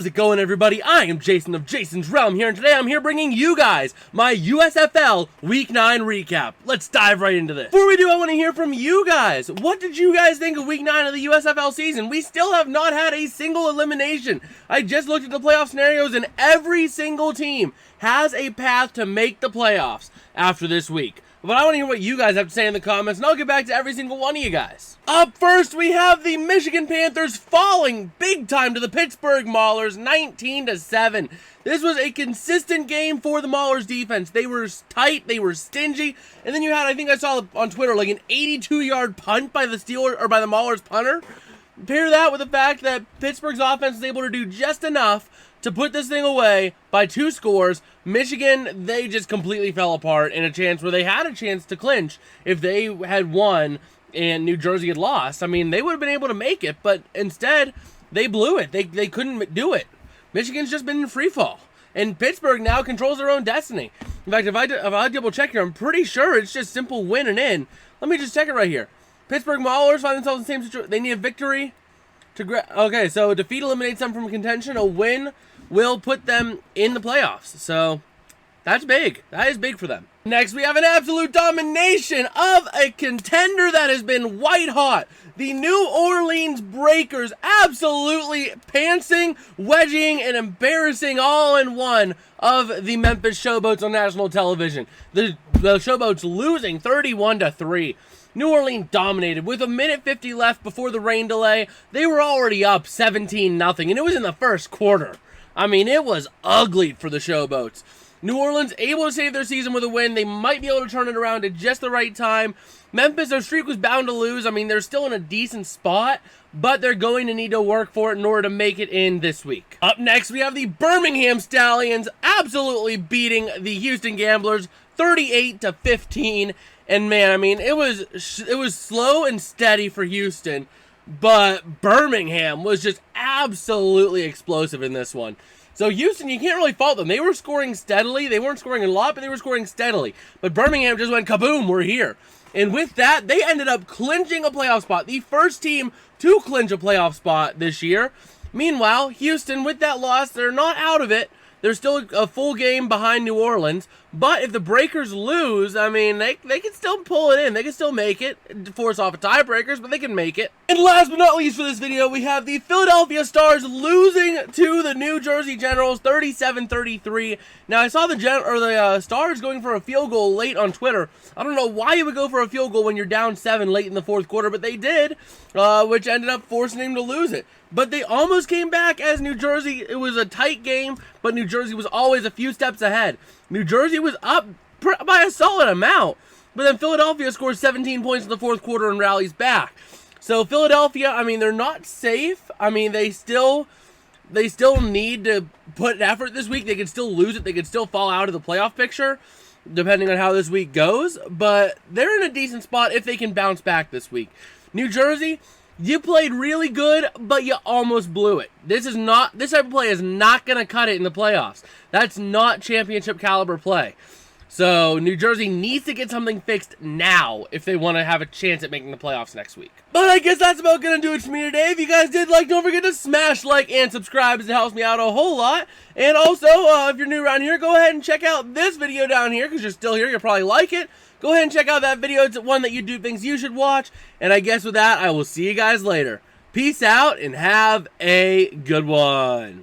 How's it going, everybody? I am Jason of Jason's Realm here, and today I'm here bringing you guys my USFL Week 9 recap. Let's dive right into this. Before we do, I want to hear from you guys. What did you guys think of Week 9 of the USFL season? We still have not had a single elimination. I just looked at the playoff scenarios, and every single team has a path to make the playoffs after this week. But I want to hear what you guys have to say in the comments, and I'll get back to every single one of you guys. Up first, we have the Michigan Panthers falling big time to the Pittsburgh Maulers, 19-7. This was a consistent game for the Maulers defense. They were tight, they were stingy, and then you had, I think I saw on Twitter, like an 82-yard punt by the Steelers, or by the Maulers punter. Pair that with the fact that Pittsburgh's offense was able to do just enough to put this thing away by 2 scores. Michigan, they just completely fell apart in a chance where they had a chance to clinch if they had won and New Jersey had lost. I mean, they would have been able to make it, but instead, they blew it. They couldn't do it. Michigan's just been in free fall. And Pittsburgh now controls their own destiny. In fact, if I double check here, I'm pretty sure it's just simple win and in. Let me just check it right here. Pittsburgh Maulers find themselves in the same situation. They need a victory. Okay, so a defeat eliminates them from contention. A win will put them in the playoffs. So that's big. That is big for them. Next, we have an absolute domination of a contender that has been white hot. The New Orleans Breakers absolutely pantsing, wedging, and embarrassing all in one of the Memphis Showboats on national television. The Showboats losing 31-3. New Orleans dominated. With a minute 50 left before the rain delay, they were already up 17-0, and it was in the first quarter. I mean, it was ugly for the Showboats. New Orleans able to save their season with a win. They might be able to turn it around at just the right time. Memphis, their streak was bound to lose. I mean, they're still in a decent spot, but they're going to need to work for it in order to make it in this week. Up next, we have the Birmingham Stallions absolutely beating the Houston Gamblers 38-15. And man, I mean, it was slow and steady for Houston, but Birmingham was just absolutely explosive in this one. So Houston, you can't really fault them. They were scoring steadily. They weren't scoring a lot, but they were scoring steadily. But Birmingham just went kaboom, we're here. And with that, they ended up clinching a playoff spot. The first team to clinch a playoff spot this year. Meanwhile, Houston, with that loss, they're not out of it. They're still a full game behind New Orleans. But if the Breakers lose, I mean, they can still pull it in. They can still make it, force off a tiebreakers, but they can make it. And last but not least for this video, we have the Philadelphia Stars losing to the New Jersey Generals 37-33. Now, I saw the Stars going for a field goal late on Twitter. I don't know why you would go for a field goal when you're down 7 late in the fourth quarter, but they did, which ended up forcing them to lose it. But they almost came back as New Jersey. It was a tight game, but New Jersey was always a few steps ahead. New Jersey was up by a solid amount, but then Philadelphia scores 17 points in the fourth quarter and rallies back. So Philadelphia, I mean, they're not safe. I mean, they still need to put an effort this week. They could still lose it. They could still fall out of the playoff picture, depending on how this week goes. But they're in a decent spot if they can bounce back this week. New Jersey, you played really good, but you almost blew it. This type of play is not going to cut it in the playoffs. That's not championship caliber play. So New Jersey needs to get something fixed now if they want to have a chance at making the playoffs next week. But I guess that's about going to do it for me today. If you guys did like, don't forget to smash like and subscribe, as it helps me out a whole lot. And also, if you're new around here, go ahead and check out this video down here, because you're still here, you'll probably like it. Go ahead and check out that video. It's one that you do things you should watch. And I guess with that, I will see you guys later. Peace out and have a good one.